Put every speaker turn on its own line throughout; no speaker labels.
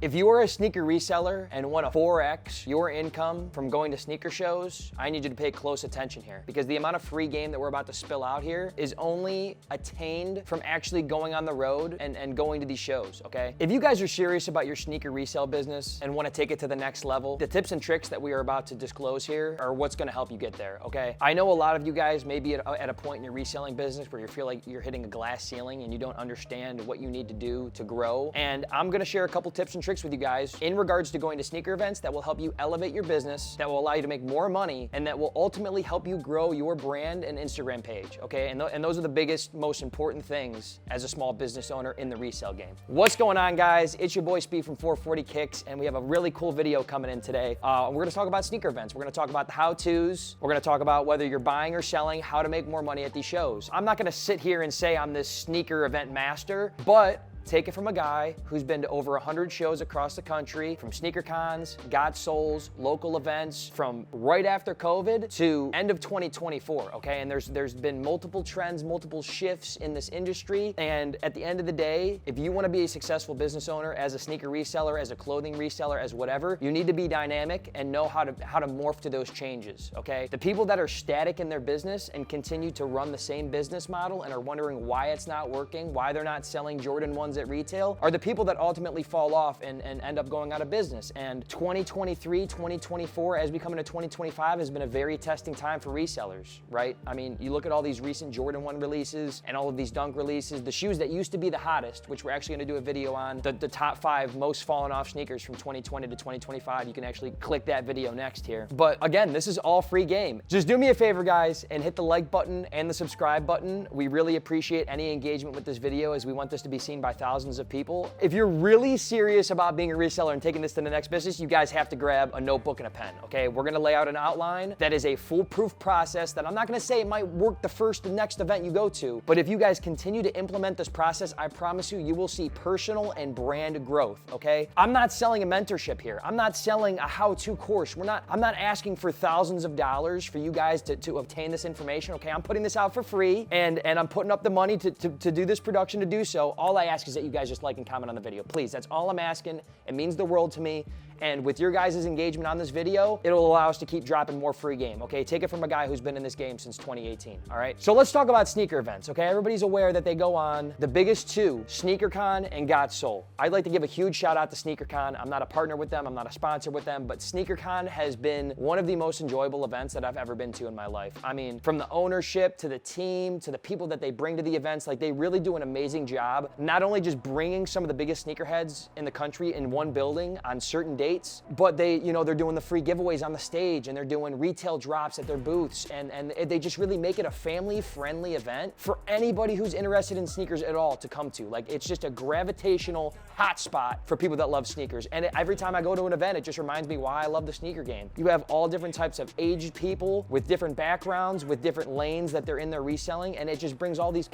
If you are a sneaker reseller and want to 4x your income from going to sneaker shows, I need you to pay close attention here, because the amount of free game that we're about to spill out here is only attained from actually going on the road and going to these shows, okay? If you guys are serious about your sneaker resale business and want to take it to the next level, the tips and tricks that we are about to disclose here are what's going to help you get there, okay? I know a lot of you guys may be at a point in your reselling business where you feel like you're hitting a glass ceiling and you don't understand what you need to do to grow, and I'm going to share a couple tips and tricks with you guys in regards to going to sneaker events that will help you elevate your business, that will allow you to make more money, and that will ultimately help you grow your brand and Instagram page, okay? And those are the biggest, most important things as a small business owner in the resale game. What's going on, guys? It's your boy Speed from 440 Kicks, and we have a really cool video coming in today. We're gonna talk about sneaker events. We're gonna talk about the how-tos. We're gonna talk about whether you're buying or selling, how to make more money at these shows. I'm not gonna sit here and say I'm this sneaker event master, but take it from a guy who's been to over 100 shows across the country, from sneaker cons, Got Souls, local events, from right after COVID to end of 2024, okay? And there's been multiple trends, multiple shifts in this industry, and at the end of the day, if you wanna be a successful business owner as a sneaker reseller, as a clothing reseller, as whatever, you need to be dynamic and know how to morph to those changes, okay? The people that are static in their business and continue to run the same business model and are wondering why it's not working, why they're not selling Jordan 1s at retail, are the people that ultimately fall off and end up going out of business. And 2023, 2024, as we come into 2025, has been a very testing time for resellers, right? I mean, you look at all these recent Jordan 1 releases and all of these Dunk releases, the shoes that used to be the hottest, which we're actually gonna do a video on, the top 5 most fallen off sneakers from 2020 to 2025. You can actually click that video next here. But again, this is all free game. Just do me a favor, guys, and hit the like button and the subscribe button. We really appreciate any engagement with this video, as we want this to be seen by thousands of people. If you're really serious about being a reseller and taking this to the next business, you guys have to grab a notebook and a pen, okay? We're gonna lay out an outline that is a foolproof process that I'm not gonna say it might work the next event you go to, but if you guys continue to implement this process, I promise you, you will see personal and brand growth, okay? I'm not selling a mentorship here. I'm not selling a how-to course. I'm not asking for thousands of dollars for you guys to obtain this information, okay? I'm putting this out for free, and I'm putting up the money to do this production, to do so. All I ask is that you guys just like and comment on the video, please. That's all I'm asking. It means the world to me. And with your guys' engagement on this video, it'll allow us to keep dropping more free game, okay? Take it from a guy who's been in this game since 2018, all right? So let's talk about sneaker events, okay? Everybody's aware that they go on the biggest 2, SneakerCon and Got Soul. I'd like to give a huge shout out to SneakerCon. I'm not a partner with them, I'm not a sponsor with them, but SneakerCon has been one of the most enjoyable events that I've ever been to in my life. I mean, from the ownership to the team to the people that they bring to the events, like, they really do an amazing job, not only just bringing some of the biggest sneakerheads in the country in one building on certain dates, but they're doing the free giveaways on the stage, and they're doing retail drops at their booths, and they just really make it a family-friendly event for anybody who's interested in sneakers at all to come to. Like, it's just a gravitational hotspot for people that love sneakers. And every time I go to an event, it just reminds me why I love the sneaker game. You have all different types of aged people with different backgrounds, with different lanes that they're in there reselling, and it just brings all these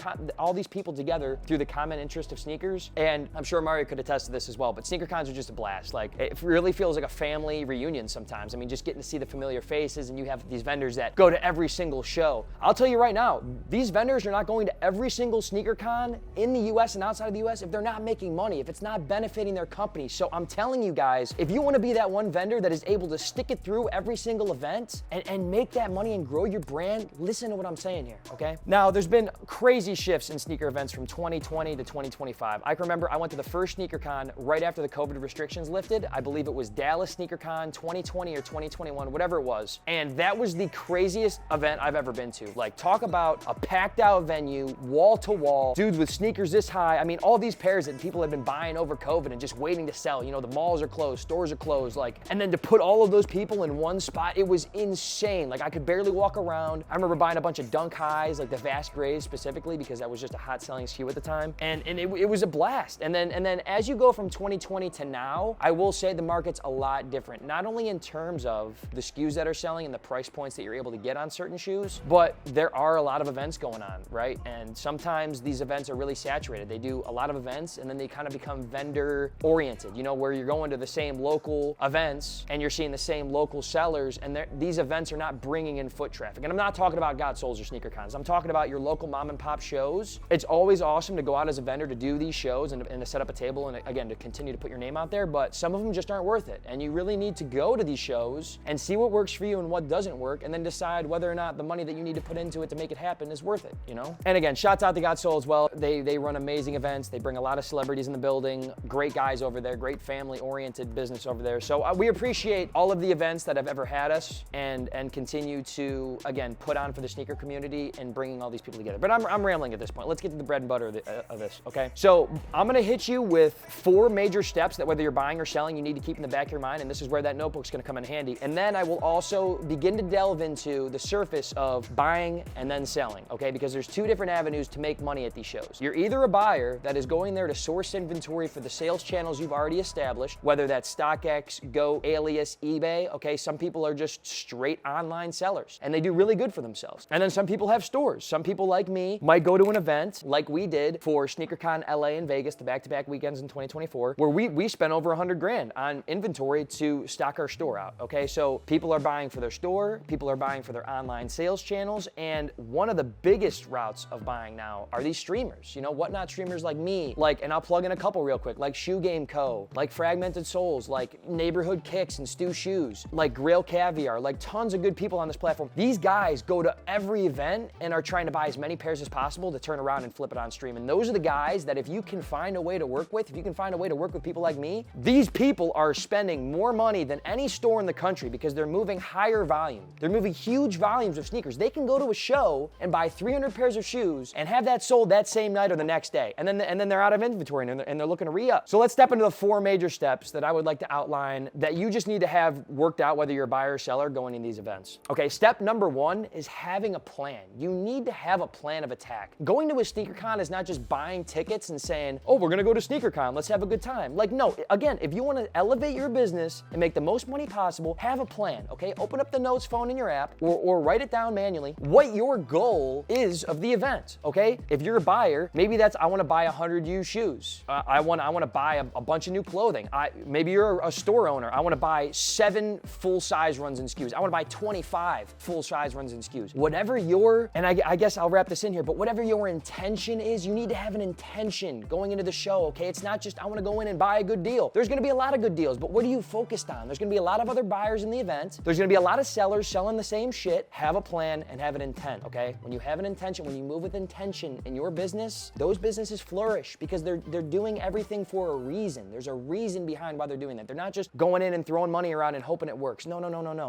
people together through the common interest of sneakers. And I'm sure Mario could attest to this as well, but sneaker cons are just a blast. Like, it really feels like a family reunion sometimes. I mean, just getting to see the familiar faces, and you have these vendors that go to every single show. I'll tell you right now, these vendors are not going to every single sneaker con in the US and outside of the US if they're not making money, if it's not benefiting their company. So I'm telling you guys, if you want to be that one vendor that is able to stick it through every single event and make that money and grow your brand, listen to what I'm saying here, okay? Now, there's been crazy shifts in sneaker events from 2020 to 2025. I can remember I went to the first sneaker con right after the COVID restrictions lifted. I believe it was Dallas Sneaker Con 2020 or 2021, whatever it was. And that was the craziest event I've ever been to. Like, talk about a packed out venue, wall to wall, dudes with sneakers this high. I mean, all these pairs that people had been buying over COVID and just waiting to sell. You know, the malls are closed, stores are closed, like, and then to put all of those people in one spot, it was insane. Like, I could barely walk around. I remember buying a bunch of Dunk highs, like the Vast Grays specifically, because that was just a hot selling SKU at the time. And it was a blast. And then as you go from 2020 to now, I will say the market market's a lot different, not only in terms of the SKUs that are selling and the price points that you're able to get on certain shoes, but there are a lot of events going on, right? And sometimes these events are really saturated. They do a lot of events and then they kind of become vendor oriented, you know, where you're going to the same local events and you're seeing the same local sellers, and these events are not bringing in foot traffic. And I'm not talking about God Souls or sneaker cons. I'm talking about your local mom and pop shows. It's always awesome to go out as a vendor to do these shows and to set up a table and again, to continue to put your name out there, but some of them just aren't worth it. And you really need to go to these shows and see what works for you and what doesn't work, and then decide whether or not the money that you need to put into it to make it happen is worth it, you know? And again, shouts out to God Soul as well. They run amazing events. They bring a lot of celebrities in the building, great guys over there, great family-oriented business over there. So we appreciate all of the events that have ever had us and continue to, again, put on for the sneaker community and bringing all these people together. But I'm rambling at this point. Let's get to the bread and butter of this, okay? So I'm gonna hit you with 4 major steps that whether you're buying or selling, you need to keep in the back of your mind, and this is where that notebook's gonna come in handy. And then I will also begin to delve into the surface of buying and then selling, okay? Because there's 2 different avenues to make money at these shows. You're either a buyer that is going there to source inventory for the sales channels you've already established, whether that's StockX, Go, Alias, eBay, okay? Some people are just straight online sellers and they do really good for themselves. And then some people have stores. Some people like me might go to an event like we did for SneakerCon LA and Vegas, the back-to-back weekends in 2024, where we spent over 100 grand on inventory to stock our store out, okay? So people are buying for their store, people are buying for their online sales channels, and one of the biggest routes of buying now are these streamers, you know, whatnot streamers like me, like, and I'll plug in a couple real quick, like Shoe Game Co., like Fragmented Souls, like Neighborhood Kicks and Stu Shoes, like Grail Caviar, like tons of good people on this platform. These guys go to every event and are trying to buy as many pairs as possible to turn around and flip it on stream. And those are the guys that if you can find a way to work with, if you can find a way to work with people like me, these people are spending more money than any store in the country because they're moving higher volume. They're moving huge volumes of sneakers. They can go to a show and buy 300 pairs of shoes and have that sold that same night or the next day. And then they're out of inventory and they're looking to re-up. So let's step into the 4 major steps that I would like to outline that you just need to have worked out whether you're a buyer or seller going in these events. Okay, step number 1 is having a plan. You need to have a plan of attack. Going to a sneaker con is not just buying tickets and saying, oh, we're gonna go to sneaker con, let's have a good time. Like, no, again, if you wanna elevate your business and make the most money possible, have a plan, okay? Open up the notes phone in your app or write it down manually, what your goal is of the event, okay? If you're a buyer, maybe that's, I wanna buy 100 used shoes. I wanna buy a bunch of new clothing. Maybe you're a store owner. I wanna buy 7 full-size runs and SKUs. I wanna buy 25 full-size runs and SKUs. Whatever your, and I guess I'll wrap this in here, but whatever your intention is, you need to have an intention going into the show, okay? It's not just, I wanna go in and buy a good deal. There's gonna be a lot of good deals, but what are you focused on? There's gonna be a lot of other buyers in the event. There's gonna be a lot of sellers selling the same shit. Have a plan and have an intent, okay? When you have an intention, when you move with intention in your business, those businesses flourish because they're doing everything for a reason. There's a reason behind why they're doing that. They're not just going in and throwing money around and hoping it works. No.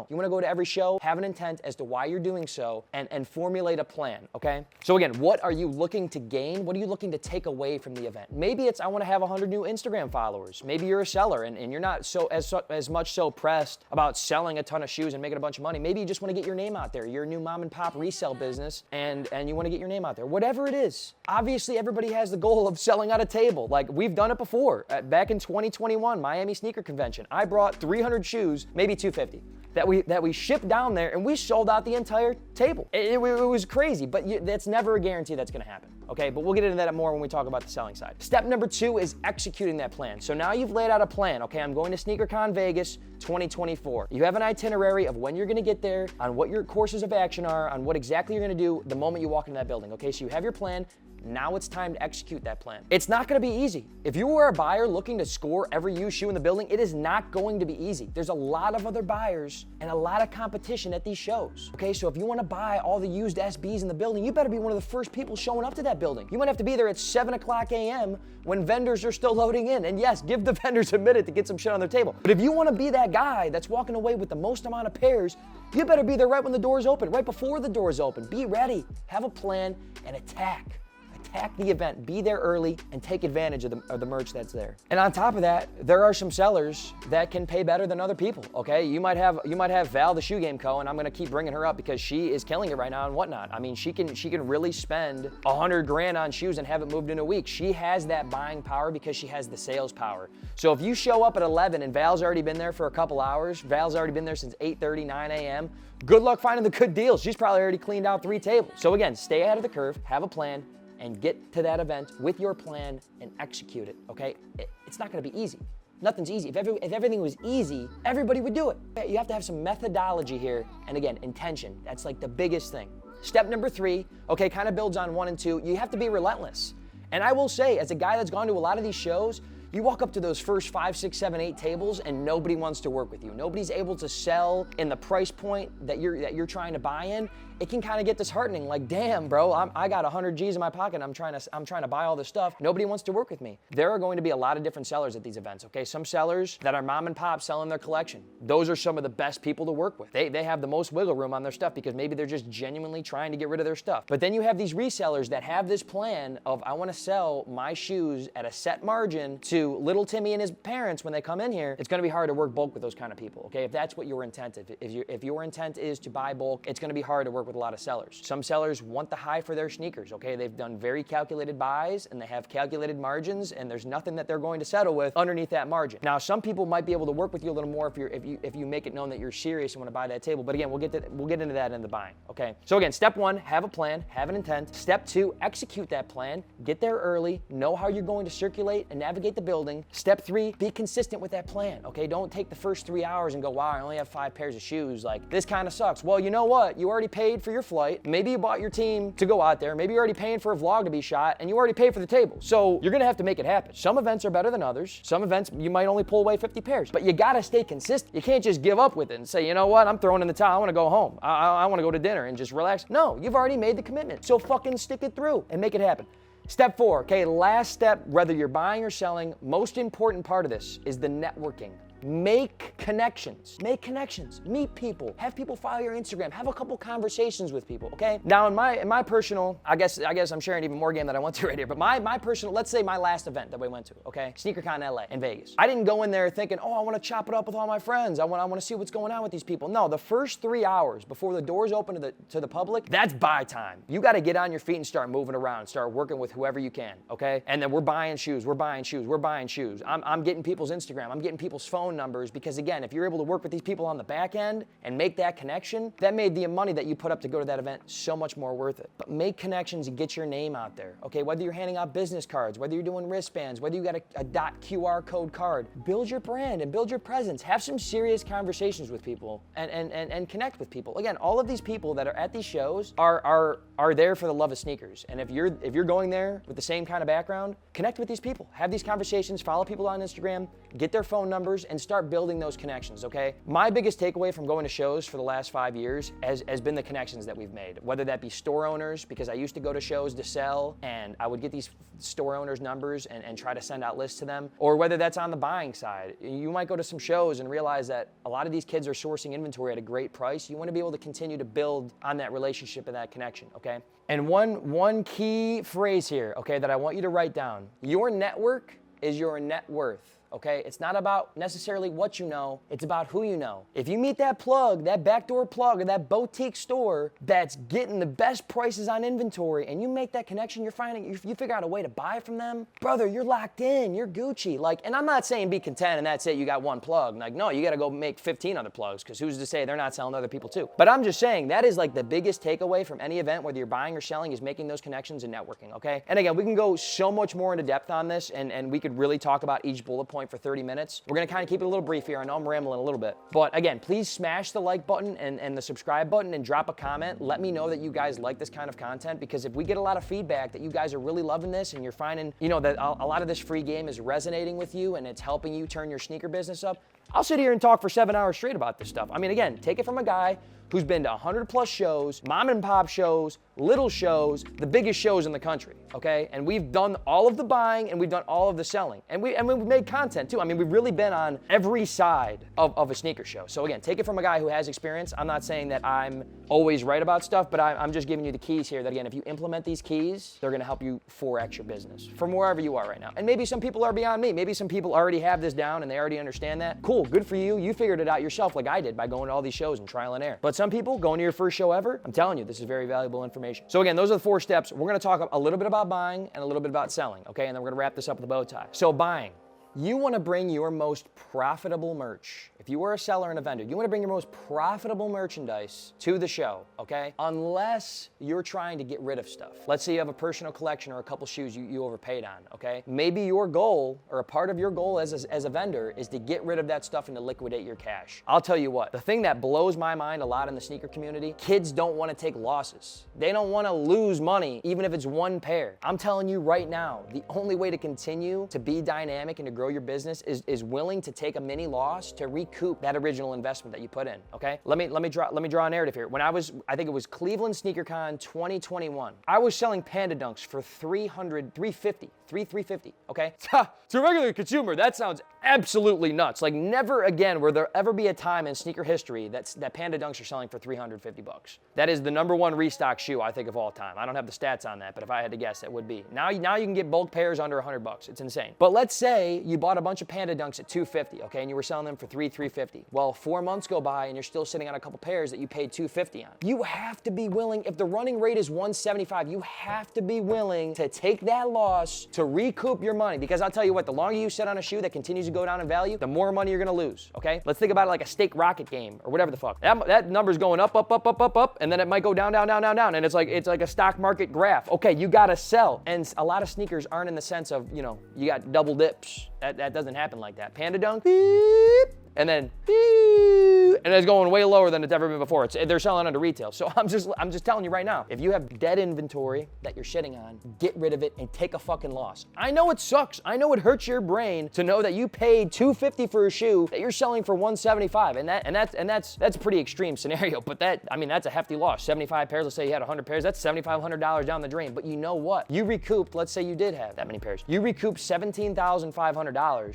You wanna go to every show, have an intent as to why you're doing so, and formulate a plan, okay? So again, what are you looking to gain? What are you looking to take away from the event? Maybe it's, I wanna have 100 new Instagram followers. Maybe you're a seller and you're not as much so pressed about selling a ton of shoes and making a bunch of money. Maybe you just wanna get your name out there. You're a new mom and pop resale business and you wanna get your name out there. Whatever it is. Obviously, everybody has the goal of selling out a table. Like, we've done it before. Back in 2021, Miami Sneaker Convention, I brought 300 shoes, maybe 250, that we shipped down there, and we sold out the entire table. It was crazy, but that's never a guarantee that's gonna happen, okay? But we'll get into that more when we talk about the selling side. Step number 2 is executing that plan. So now you've laid out a plan, okay? I'm going to SneakerCon Vegas 2024. You have an itinerary of when you're gonna get there, on what your courses of action are, on what exactly you're gonna do the moment you walk into that building, okay? So you have your plan. Now it's time to execute that plan. It's not gonna be easy. If you are a buyer looking to score every used shoe in the building, it is not going to be easy. There's a lot of other buyers and a lot of competition at these shows. Okay, so if you wanna buy all the used SBs in the building, you better be one of the first people showing up to that building. You might have to be there at 7 o'clock a.m. when vendors are still loading in. And yes, give the vendors a minute to get some shit on their table. But if you wanna be that guy that's walking away with the most amount of pairs, you better be there right when the doors open, right before the doors open. Be ready, have a plan, and attack. attack the event, be there early, and take advantage of the merch that's there. And on top of that, there are some sellers that can pay better than other people, okay? You might have Val, the Shoe Game Co., and I'm gonna keep bringing her up because she is killing it right now and whatnot. I mean, she can really spend $100,000 on shoes and have it moved in a week. She has that buying power because she has the sales power. So if you show up at 11 and Val's already been there for a couple hours, Val's already been there since 8:30, 9 a.m., good luck finding the good deals. She's probably already cleaned out 3 tables. So again, stay ahead of the curve, have a plan, and get to that event with your plan and execute it, okay? It's not gonna be easy. Nothing's easy. If everything was easy, everybody would do it. You have to have some methodology here, and again, intention. That's like the biggest thing. Step number 3, okay, kind of builds on 1 and 2. You have to be relentless. And I will say, as a guy that's gone to a lot of these shows, you walk up to those first 5, 6, 7, 8 tables and nobody wants to work with you. Nobody's able to sell in the price point that you're trying to buy in. It can kind of get disheartening, like, damn, bro, I got 100 G's in my pocket. I'm trying to buy all this stuff. Nobody wants to work with me. There are going to be a lot of different sellers at these events, okay? Some sellers that are mom and pop selling their collection. Those are some of the best people to work with. They have the most wiggle room on their stuff because maybe they're just genuinely trying to get rid of their stuff. But then you have these resellers that have this plan of, I want to sell my shoes at a set margin to little Timmy and his parents when they come in here. It's going to be hard to work bulk with those kind of people, okay? If that's what your intent is. If your intent is to buy bulk, it's going to be hard to work with a lot of sellers. Some sellers want the high for their sneakers, okay? They've done very calculated buys and they have calculated margins and there's nothing that they're going to settle with underneath that margin. Now, some people might be able to work with you a little more if you make it known that you're serious and want to buy that table. But again, we'll get into that in the buying, okay? So again, step 1, have a plan, have an intent. Step 2, execute that plan. Get there early, know how you're going to circulate and navigate the building. Step 3, be consistent with that plan, okay? Don't take the first 3 hours and go, wow, I only have 5 pairs of shoes. Like, this kind of sucks. Well, you know what? You already paid for your flight. Maybe you bought your team to go out there. Maybe you're already paying for a vlog to be shot and you already paid for the table. So you're gonna have to make it happen. Some events are better than others. Some events you might only pull away 50 pairs, but you gotta stay consistent. You can't just give up with it and say, you know what, I'm throwing in the towel, I wanna go home. I wanna go to dinner and just relax. No, you've already made the commitment. So fucking stick it through and make it happen. Step 4, okay, last step, whether you're buying or selling, most important part of this is the networking. Make connections. Make connections. Meet people. Have people follow your Instagram. Have a couple conversations with people, okay? Now, in my personal, I guess I'm sharing even more game that I went to right here, but my personal, let's say my last event that we went to, okay? SneakerCon LA in Vegas. I didn't go in there thinking, oh, I want to chop it up with all my friends. I want to see what's going on with these people. No, the first 3 hours before the doors open to the public, that's buy time. You got to get on your feet and start moving around, start working with whoever you can, okay? And then we're buying shoes. I'm getting people's Instagram. I'm getting people's phone numbers because again, if you're able to work with these people on the back end and make that connection, that made the money that you put up to go to that event so much more worth it. But make connections and get your name out there, okay? Whether you're handing out business cards, whether you're doing wristbands, whether you got a .QR code card, build your brand and build your presence. Have some serious conversations with people and connect with people. Again, all of these people that are at these shows are there for the love of sneakers. And if you're going there with the same kind of background, connect with these people. Have these conversations, follow people on Instagram, get their phone numbers, and start building those connections, okay? My biggest takeaway from going to shows for the last 5 years has been the connections that we've made, whether that be store owners, because I used to go to shows to sell, and I would get these store owners' numbers and try to send out lists to them, or whether that's on the buying side. You might go to some shows and realize that a lot of these kids are sourcing inventory at a great price. You want to be able to continue to build on that relationship and that connection, okay? And one key phrase here, okay, that I want you to write down. Your network is your net worth. Okay, it's not about necessarily what you know, it's about who you know. If you meet that plug, that backdoor plug, or that boutique store that's getting the best prices on inventory, and you make that connection, you figure out a way to buy from them, brother, you're locked in, you're Gucci. Like, and I'm not saying be content and that's it, you got one plug. Like, no, you gotta go make 15 other plugs, because who's to say they're not selling to other people too? But I'm just saying, that is like the biggest takeaway from any event, whether you're buying or selling, is making those connections and networking, okay? And again, we can go so much more into depth on this, and we could really talk about each bullet point for 30 minutes. We're gonna kind of keep it a little brief here. I know I'm rambling a little bit. But again, please smash the like button and the subscribe button and drop a comment. Let me know that you guys like this kind of content, because if we get a lot of feedback that you guys are really loving this and you're finding, that a lot of this free game is resonating with you and it's helping you turn your sneaker business up, I'll sit here and talk for 7 hours straight about this stuff. I mean, again, take it from a guy who's been to 100+ shows, mom and pop shows, little shows, the biggest shows in the country, okay? And we've done all of the buying and we've done all of the selling. And we've made content too. I mean, we've really been on every side of a sneaker show. So again, take it from a guy who has experience. I'm not saying that I'm always right about stuff, but I'm just giving you the keys here that, again, if you implement these keys, they're gonna help you 4X your business from wherever you are right now. And maybe some people are beyond me. Maybe some people already have this down and they already understand that. Cool, good for you. You figured it out yourself like I did by going to all these shows and trial and error. But some people going to your first show ever, I'm telling you, this is very valuable information. So again, those are the 4 steps. We're gonna talk a little bit about buying and a little bit about selling, okay? And then we're gonna wrap this up with a bow tie. So buying. You wanna bring your most profitable merch. If you are a seller and a vendor, you wanna bring your most profitable merchandise to the show, okay? Unless you're trying to get rid of stuff. Let's say you have a personal collection or a couple shoes you overpaid on, okay? Maybe your goal, or a part of your goal as a vendor, is to get rid of that stuff and to liquidate your cash. I'll tell you what, the thing that blows my mind a lot in the sneaker community, kids don't wanna take losses. They don't wanna lose money, even if it's 1 pair. I'm telling you right now, the only way to continue to be dynamic and to grow your business is willing to take a mini loss to recoup that original investment that you put in, okay? Let me draw a narrative here. When I think it was Cleveland SneakerCon 2021, I was selling Panda Dunks for $350, okay? To a regular consumer, that sounds absolutely nuts. Like, never again will there ever be a time in sneaker history that Panda Dunks are selling for $350. That is the #1 restock shoe, I think, of all time. I don't have the stats on that, but if I had to guess, it would be. Now you can get bulk pairs under $100. It's insane. But let's say you bought a bunch of Panda Dunks at $250, okay, and you were selling them for $350. Well, 4 months go by and you're still sitting on a couple pairs that you paid $250 on. You have to be willing, if the running rate is $175, you have to be willing to take that loss to recoup your money. Because I'll tell you what, the longer you sit on a shoe that continues to go down in value, the more money you're gonna lose, okay? Let's think about it like a stake rocket game or whatever the fuck. That number's going up, and then it might go down, and it's like a stock market graph. Okay, you gotta sell. And a lot of sneakers aren't in the sense of, you know, you got double dips. That doesn't happen like that. Panda Dunk, beep, and then beep, and it's going way lower than it's ever been before. They're selling under retail. So I'm just telling you right now, if you have dead inventory that you're shitting on, get rid of it and take a fucking loss. I know it sucks. I know it hurts your brain to know that you paid $250 for a shoe that you're selling for $175, and that's a pretty extreme scenario. But that's a hefty loss. 75 pairs. Let's say you had 100 pairs. That's $7,500 down the drain. But you know what? You recouped. Let's say you did have that many pairs. You recouped $17,500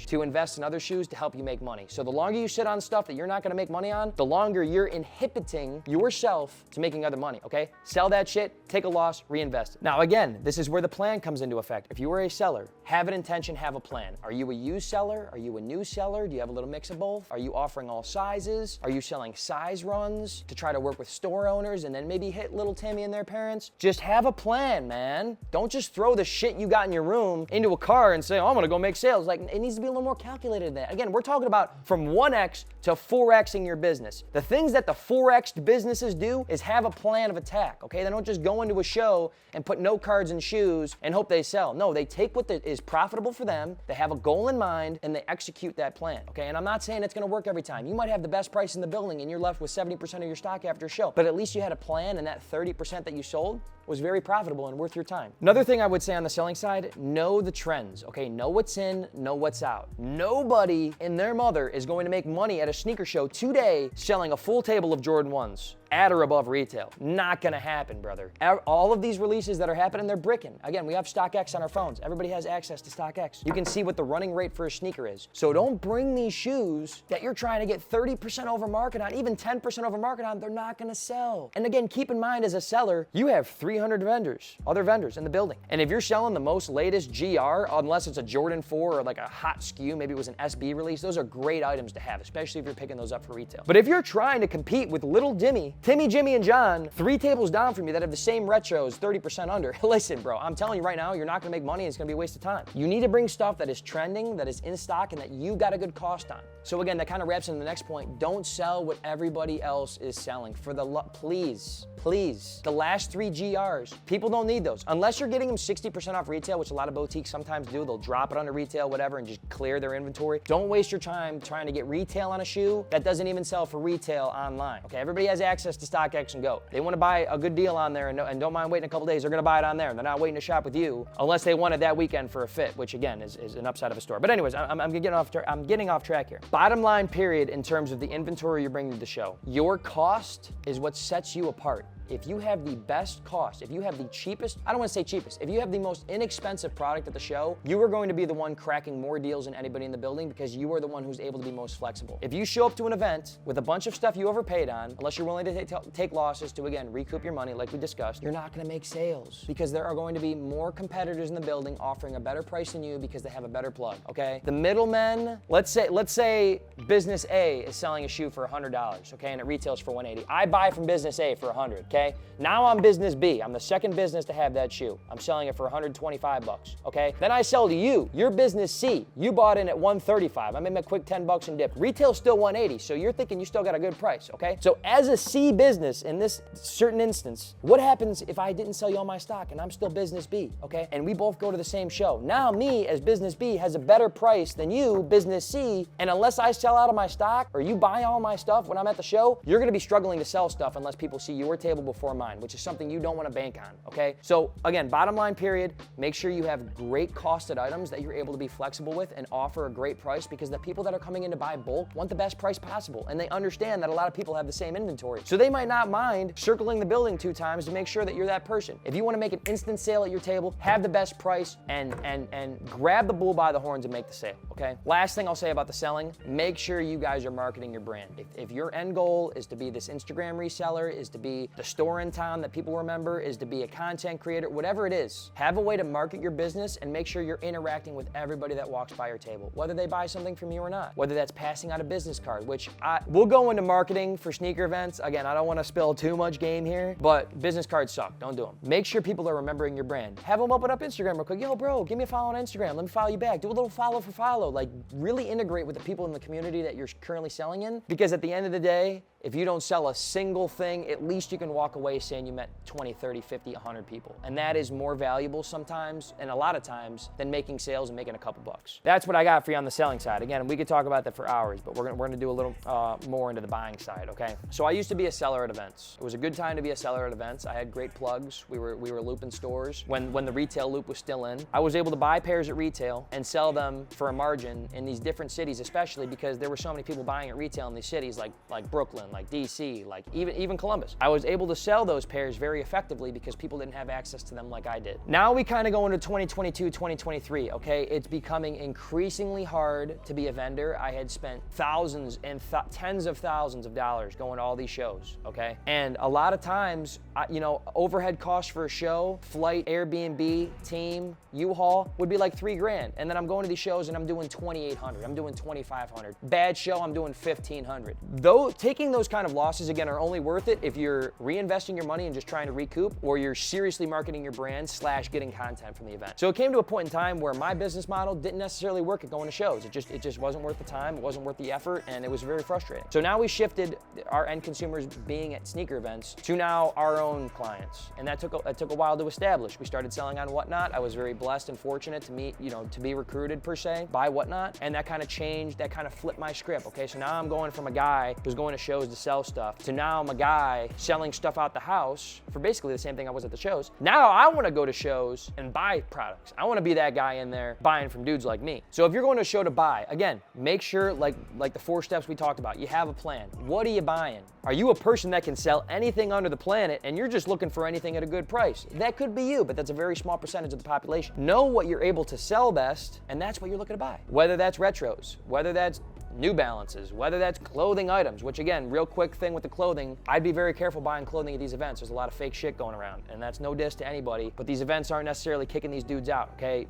to invest in other shoes to help you make money. So the longer you sit on stuff that you're not gonna make money on, the longer you're inhibiting yourself to making other money, okay? Sell that shit, take a loss, reinvest it. Now again, this is where the plan comes into effect. If you are a seller, have an intention, have a plan. Are you a used seller? Are you a new seller? Do you have a little mix of both? Are you offering all sizes? Are you selling size runs to try to work with store owners and then maybe hit little Timmy and their parents? Just have a plan, man. Don't just throw the shit you got in your room into a car and say, oh, I'm gonna go make sales. Like, it needs to be a little more calculated than that. Again, we're talking about from 1x to 4xing your business. The things that the 4xed businesses do is have a plan of attack, okay? They don't just go into a show and put note cards and shoes and hope they sell. No, they take what is profitable for them, they have a goal in mind, and they execute that plan, okay? And I'm not saying it's gonna work every time. You might have the best price in the building and you're left with 70% of your stock after a show, but at least you had a plan, and that 30% that you sold was very profitable and worth your time. Another thing I would say on the selling side, know the trends, okay? Know what's in, know what's out. Nobody and their mother is going to make money at a sneaker show today selling a full table of Jordan 1s at or above retail. Not gonna happen, brother. All of these releases that are happening, they're bricking. Again, we have StockX on our phones. Everybody has access to StockX. You can see what the running rate for a sneaker is. So don't bring these shoes that you're trying to get 30% over market on, even 10% over market on, they're not gonna sell. And again, keep in mind as a seller, you have 300 vendors, other vendors in the building. And if you're selling the most latest GR, unless it's a Jordan 4 or like a hot SKU, maybe it was an SB release, those are great items to have, especially if you're picking those up for retail. But if you're trying to compete with little Timmy, Jimmy, and John, 3 tables down from you that have the same retros, 30% under, listen, bro, I'm telling you right now, you're not gonna make money and it's gonna be a waste of time. You need to bring stuff that is trending, that is in stock, and that you got a good cost on. So again, that kind of wraps into the next point. Don't sell what everybody else is selling. For the please. The last 3 GRs, people don't need those. Unless you're getting them 60% off retail, which a lot of boutiques sometimes do. They'll drop it under retail, whatever, and just clear their inventory. Don't waste your time trying to get retail on a shoe that doesn't even sell for retail online. Okay, everybody has access access to StockX and go. They want to buy a good deal on there and don't mind waiting a couple days. They're going to buy it on there. They're not waiting to shop with you unless they want it that weekend for a fit, which again is an upside of a store. But anyways, I'm getting off track here. Bottom line period in terms of the inventory you're bringing to the show. Your cost is what sets you apart. If you have the best cost, if you have the cheapest, I don't want to say cheapest, if you have the most inexpensive product at the show, you are going to be the one cracking more deals than anybody in the building because you are the one who's able to be most flexible. If you show up to an event with a bunch of stuff you overpaid on, unless you're willing to take losses to, again, recoup your money like we discussed, you're not going to make sales because there are going to be more competitors in the building offering a better price than you because they have a better plug, okay? The middlemen, let's say business A is selling a shoe for $100, okay, and it retails for $180. I buy from business A for $100, okay? Now I'm business B. I'm the second business to have that shoe. I'm selling it for $125, okay? Then I sell to you. You're business C. You bought in at $135. I made my quick $10 and dip. Retail's still $180, so you're thinking you still got a good price, okay? So as a C business in this certain instance, what happens if I didn't sell you all my stock and I'm still business B, okay? And we both go to the same show. Now me as business B has a better price than you, business C, and unless I sell out of my stock or you buy all my stuff when I'm at the show, you're gonna be struggling to sell stuff unless people see your table before mine, which is something you don't want to bank on, okay? So again, bottom line period, make sure you have great costed items that you're able to be flexible with and offer a great price because the people that are coming in to buy bulk want the best price possible and they understand that a lot of people have the same inventory. So they might not mind circling the building 2 times to make sure that you're that person. If you want to make an instant sale at your table, have the best price and grab the bull by the horns and make the sale, okay? Last thing I'll say about the selling, make sure you guys are marketing your brand. If your end goal is to be this Instagram reseller, is to be the store in town that people remember, is to be a content creator, whatever it is, have a way to market your business and make sure you're interacting with everybody that walks by your table, whether they buy something from you or not, whether that's passing out a business card, which we'll go into marketing for sneaker events. Again, I don't want to spill too much game here, but business cards suck. Don't do them. Make sure people are remembering your brand. Have them open up Instagram real quick. Yo, bro, give me a follow on Instagram. Let me follow you back. Do a little follow for follow. Like, really integrate with the people in the community that you're currently selling in, because at the end of the day, if you don't sell a single thing, at least you can walk away saying you met 20, 30, 50, 100 people. And that is more valuable sometimes, and a lot of times, than making sales and making a couple bucks. That's what I got for you on the selling side. Again, we could talk about that for hours, but we're gonna do a little more into the buying side, okay? So I used to be a seller at events. It was a good time to be a seller at events. I had great plugs. We were looping stores when the retail loop was still in. I was able to buy pairs at retail and sell them for a margin in these different cities, especially because there were so many people buying at retail in these cities like Brooklyn, like DC, like even Columbus. I was able to sell those pairs very effectively because people didn't have access to them like I did. Now we kind of go into 2022, 2023, okay? It's becoming increasingly hard to be a vendor. I had spent thousands and tens of thousands of dollars going to all these shows, okay? And a lot of times, overhead costs for a show, flight, Airbnb, team, U-Haul would be like $3,000. And then I'm going to these shows and I'm doing $2,800, I'm doing $2,500. Bad show, I'm doing $1,500. Though taking those kind of losses, again, are only worth it if you're reinvesting your money and just trying to recoup, or you're seriously marketing your brand / getting content from the event. So it came to a point in time where my business model didn't necessarily work at going to shows. It just wasn't worth the time, it wasn't worth the effort, and it was very frustrating. So now we shifted our end consumers being at sneaker events to now our own clients. And that took a while to establish. We started selling on Whatnot. I was very blessed and fortunate to meet, to be recruited per se by Whatnot. And that kind of changed, that kind of flipped my script. Okay, so now I'm going from a guy who's going to shows to sell stuff to now I'm a guy selling stuff out the house for basically the same thing I was at the shows. Now I want to go to shows and buy products. I want to be that guy in there buying from dudes like me. So if you're going to a show to buy, again, make sure like the 4 steps we talked about, you have a plan. What are you buying? Are you a person that can sell anything under the planet and you're just looking for anything at a good price? That could be you, but that's a very small percentage of the population. Know what you're able to sell best, and that's what you're looking to buy. Whether that's retros, whether that's New Balances, whether that's clothing items, which again, real quick thing with the clothing, I'd be very careful buying clothing at these events. There's a lot of fake shit going around, and that's no diss to anybody, but these events aren't necessarily kicking these dudes out, okay?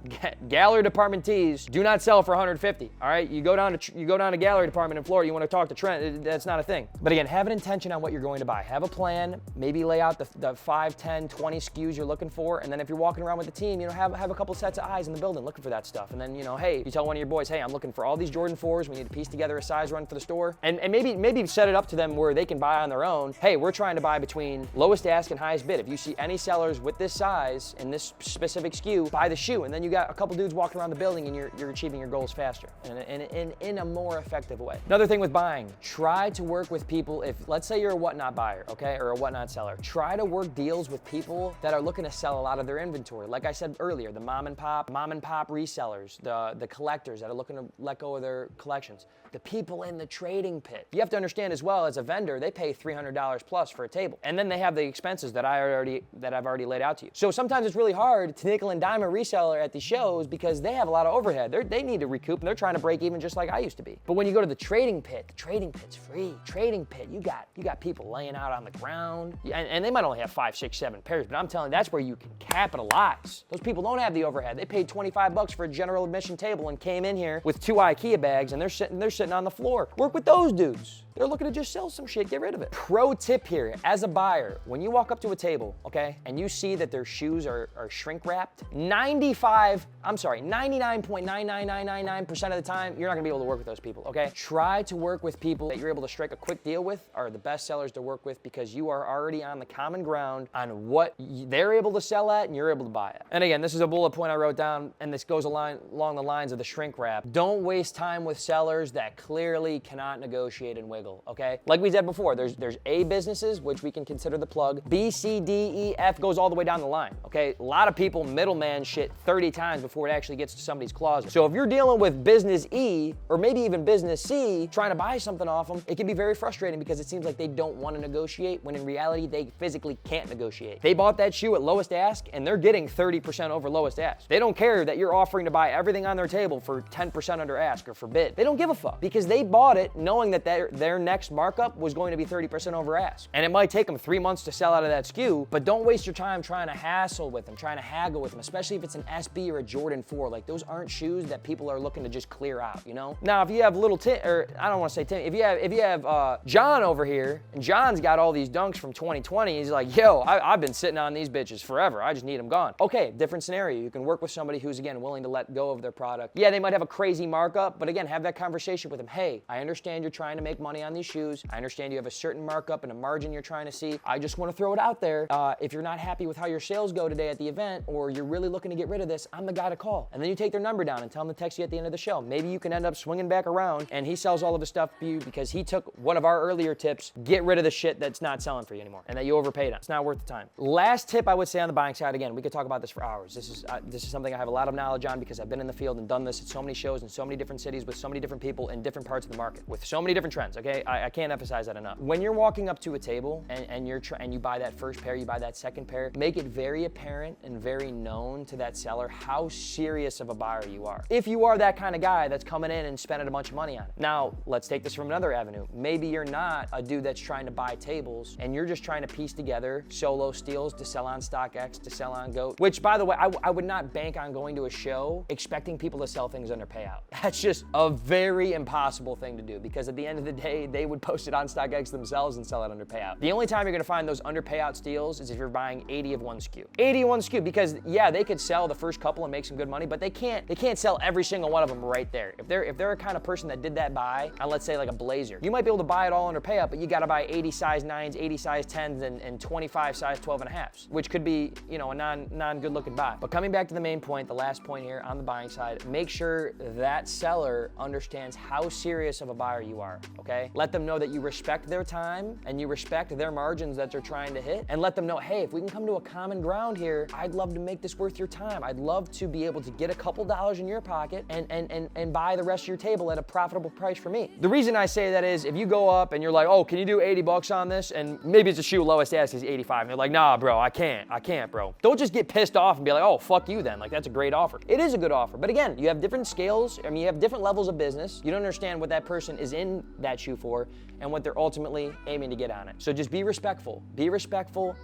Gallery department tees do not sell for $150, all right? You go down to gallery department in Florida, you want to talk to Trent, that's not a thing. But again, have an intention on what you're going to buy. Have a plan, maybe lay out the 5, 10, 20 SKUs you're looking for, and then if you're walking around with the team, have a couple sets of eyes in the building looking for that stuff. And then, hey, you tell one of your boys, hey, I'm looking for all these Jordan 4s, we need to piece together a size run for the store, and maybe set it up to them where they can buy on their own. Hey, we're trying to buy between lowest ask and highest bid. If you see any sellers with this size and this specific SKU, buy the shoe, and then you got a couple dudes walking around the building and you're achieving your goals faster and in a more effective way. Another thing with buying, try to work with people. If let's say you're a whatnot buyer, okay, or a whatnot seller, try to work deals with people that are looking to sell a lot of their inventory. Like I said earlier, the mom and pop resellers, the collectors that are looking to let go of their collections, the people in the trading pit. You have to understand as well, as a vendor, they pay $300 plus for a table, and then they have the expenses that I've already laid out to you. So sometimes it's really hard to nickel and dime a reseller at these shows because they have a lot of overhead. They need to recoup, and they're trying to break even just like I used to be. But when you go to the trading pit's free. Trading pit, you got people laying out on the ground, and they might only have 5, 6, 7 pairs, but I'm telling you, that's where you can capitalize. Those people don't have the overhead. They paid $25 for a general admission table and came in here with 2 IKEA bags, and they're sitting on the floor. Work with those dudes. They're looking to just sell some shit, get rid of it. Pro tip here, as a buyer, when you walk up to a table, okay, and you see that their shoes are shrink wrapped, 99.99999% of the time, you're not gonna be able to work with those people, okay? Try to work with people that you're able to strike a quick deal with, are the best sellers to work with, because you are already on the common ground on what they're able to sell at and you're able to buy at. And again, this is a bullet point I wrote down, and this goes along the lines of the shrink wrap. Don't waste time with sellers that clearly cannot negotiate and wiggle. Okay? Like we said before, there's A businesses, which we can consider the plug. B, C, D, E, F goes all the way down the line. Okay? A lot of people middleman shit 30 times before it actually gets to somebody's closet. So if you're dealing with business E, or maybe even business C, trying to buy something off them, it can be very frustrating because it seems like they don't want to negotiate, when in reality, they physically can't negotiate. They bought that shoe at lowest ask, and they're getting 30% over lowest ask. They don't care that you're offering to buy everything on their table for 10% under ask or for bid. They don't give a fuck, because they bought it knowing that their next markup was going to be 30% over ask. And it might take them 3 months to sell out of that SKU, but don't waste your time trying to hassle with them, trying to haggle with them, especially if it's an SB or a Jordan 4. Like, those aren't shoes that people are looking to just clear out, you know? Now, if you have little Tim, or I don't want to say Tim, if you have John over here, and John's got all these dunks from 2020, he's like, yo, I've been sitting on these bitches forever. I just need them gone. Okay, different scenario. You can work with somebody who's, again, willing to let go of their product. Yeah, they might have a crazy markup, but again, have that conversation with them. Hey, I understand you're trying to make money on these shoes. I understand you have a certain markup and a margin you're trying to see. I just want to throw it out there. If you're not happy with how your sales go today at the event, or you're really looking to get rid of this, I'm the guy to call. And then you take their number down and tell them to text you at the end of the show. Maybe you can end up swinging back around and he sells all of the stuff for you because he took one of our earlier tips: get rid of the shit that's not selling for you anymore and that you overpaid on. It's not worth the time. Last tip I would say on the buying side, again, we could talk about this for hours. This is something I have a lot of knowledge on because I've been in the field and done this at so many shows in so many different cities with so many different people in different parts of the market with so many different trends, okay? I can't emphasize that enough. When you're walking up to a table and you buy that first pair, you buy that second pair, make it very apparent and very known to that seller how serious of a buyer you are. If you are that kind of guy that's coming in and spending a bunch of money on it. Now, let's take this from another avenue. Maybe you're not a dude that's trying to buy tables and you're just trying to piece together solo steals to sell on StockX, to sell on GOAT, which, by the way, I would not bank on going to a show expecting people to sell things under payout. That's just a very impossible thing to do, because at the end of the day, they would post it on StockX themselves and sell it under payout. The only time you're gonna find those under payout steals is if you're buying 80 of one SKU. 80 of one SKU, because yeah, they could sell the first couple and make some good money, but they can't sell every single one of them right there. If they're a kind of person that did that buy on, let's say, like a blazer, you might be able to buy it all under payout, but you gotta buy 80 size 9s, 80 size 10s, and 25 size 12.5s, which could be, you know, a non good looking buy. But coming back to the main point, the last point here on the buying side, make sure that seller understands how serious of a buyer you are, okay? Let them know that you respect their time and you respect their margins that they're trying to hit, and let them know, hey, if we can come to a common ground here, I'd love to make this worth your time. I'd love to be able to get a couple dollars in your pocket and buy the rest of your table at a profitable price for me. The reason I say that is if you go up and you're like, oh, can you do 80 bucks on this? And maybe it's a shoe lowest ask is 85. And they're like, nah, bro, I can't, bro. Don't just get pissed off and be like, oh, fuck you then. Like, that's a great offer. It is a good offer. But again, you have different scales. I mean, you have different levels of business. You don't understand what that person is in that shoe for and what they're ultimately aiming to get on it. So just be respectful,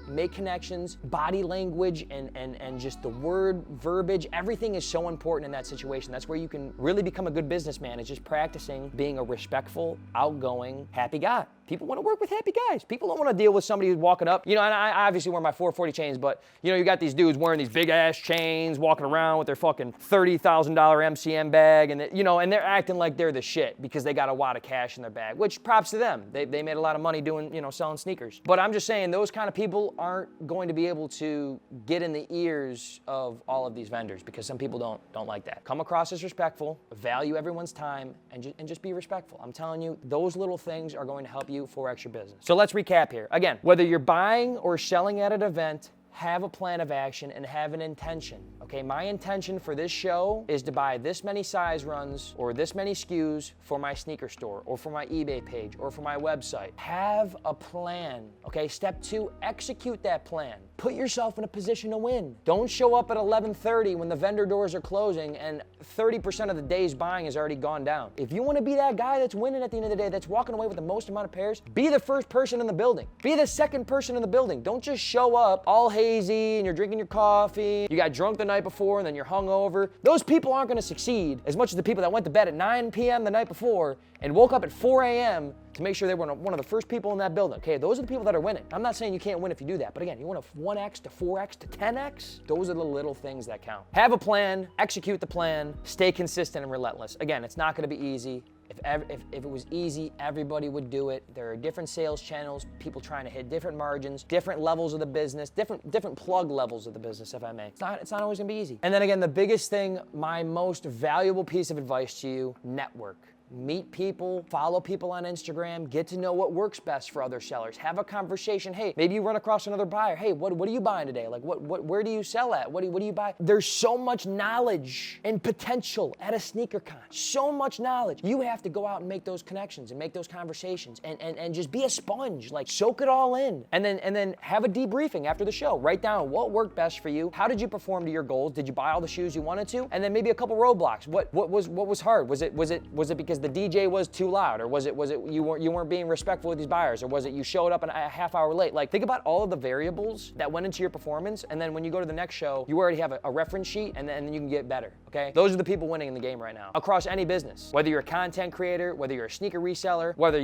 make connections, body language, and just the word, verbiage, everything is so important in that situation. That's where you can really become a good businessman, is just practicing being a respectful, outgoing, happy guy. People want to work with happy guys. People don't want to deal with somebody who's walking up, and I obviously wear my 440 chains, but you got these dudes wearing these big ass chains, walking around with their fucking $30,000 MCM bag, and and they're acting like they're the shit because they got a wad of cash in their bag, which props to them. They made a lot of money doing, selling sneakers. But I'm just saying those kind of people aren't going to be able to get in the ears of all of these vendors, because some people don't like that. Come across as respectful, value everyone's time, and just be respectful. I'm telling you, those little things are going to help you 4X your business. So let's recap here. Again, whether you're buying or selling at an event, have a plan of action and have an intention, okay? My intention for this show is to buy this many size runs or this many SKUs for my sneaker store or for my eBay page or for my website. Have a plan, okay? Step 2, execute that plan. Put yourself in a position to win. Don't show up at 11:30 when the vendor doors are closing and 30% of the day's buying has already gone down. If you want to be that guy that's winning at the end of the day, that's walking away with the most amount of pairs, be the first person in the building. Be the second person in the building. Don't just show up all hazy and you're drinking your coffee, you got drunk the night before and then you're hungover. Those people aren't going to succeed as much as the people that went to bed at 9 p.m. the night before and woke up at 4 a.m. to make sure they were one of the first people in that building. Okay, those are the people that are winning. I'm not saying you can't win if you do that, but again, you want to 1X to 4X to 10X? Those are the little things that count. Have a plan, execute the plan, stay consistent and relentless. Again, it's not going to be easy. If it was easy, everybody would do it. There are different sales channels, people trying to hit different margins, different levels of the business, different plug levels of the business, if I may. It's not always gonna be easy. And then again, the biggest thing, my most valuable piece of advice to you, network. Meet people, follow people on Instagram, get to know what works best for other sellers. Have a conversation. Hey, maybe you run across another buyer. Hey, what are you buying today? Like, where do you sell at? What do you buy? There's so much knowledge and potential at a sneaker con. So much knowledge. You have to go out and make those connections and make those conversations and just be a sponge. Like, soak it all in. And then have a debriefing after the show. Write down what worked best for you. How did you perform to your goals? Did you buy all the shoes you wanted to? And then maybe a couple roadblocks. What was hard? Was it because the DJ was too loud, or was it you weren't being respectful with these buyers, or was it you showed up a half hour late? Like, think about all of the variables that went into your performance, and then when you go to the next show, you already have a reference sheet, and then you can get better, okay? Those are the people winning in the game right now, across any business. Whether you're a content creator, whether you're a sneaker reseller, whether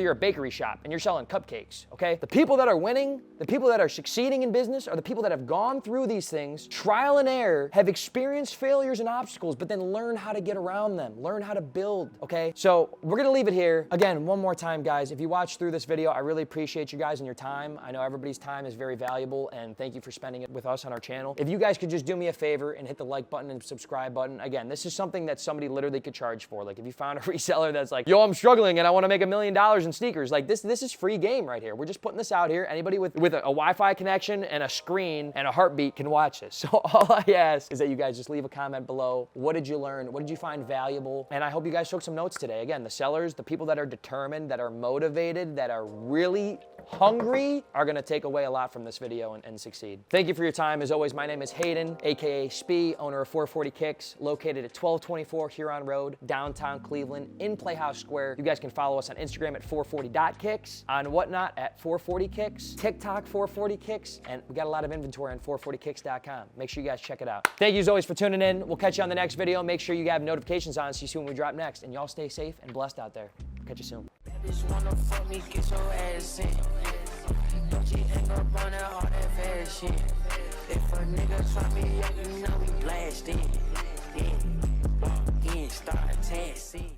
you're a bakery shop and you're selling cupcakes, okay? The people that are winning, the people that are succeeding in business are the people that have gone through these things, trial and error, have experienced failures and obstacles, but then learn how to get around them, learn how to build, okay? So we're gonna leave it here. Again, one more time, guys, if you watched through this video, I really appreciate you guys and your time. I know everybody's time is very valuable, and thank you for spending it with us on our channel. If you guys could just do me a favor and hit the like button and subscribe button. Again, this is something that somebody literally could charge for. Like, if you found a reseller that's like, yo, I'm struggling and I wanna make $1 million in sneakers, like this is free game right here. We're just putting this out here. Anybody with a Wi-Fi connection and a screen and a heartbeat can watch this. So all I ask is that you guys just leave a comment below. What did you learn? What did you find valuable? And I hope you guys took some notes today. Again, the sellers, the people that are determined, that are motivated, that are really hungry are gonna take away a lot from this video and succeed. Thank you for your time. As always, my name is Hayden, AKA Spee, owner of 440 Kicks, located at 1224 Huron Road, downtown Cleveland, in Playhouse Square. You guys can follow us on Instagram at 440.kicks, on Whatnot at 440 Kicks, TikTok 440 Kicks, and we got a lot of inventory on 440kicks.com. Make sure you guys check it out. Thank you as always for tuning in. We'll catch you on the next video. Make sure you have notifications on so you see when we drop next, and y'all stay safe and blessed out there. Catch you soon. Bitch wanna fuck me, get your ass in. Don't you hang up on that all that fast shit. If a nigga try me up, you know we blast in. Then start taxing.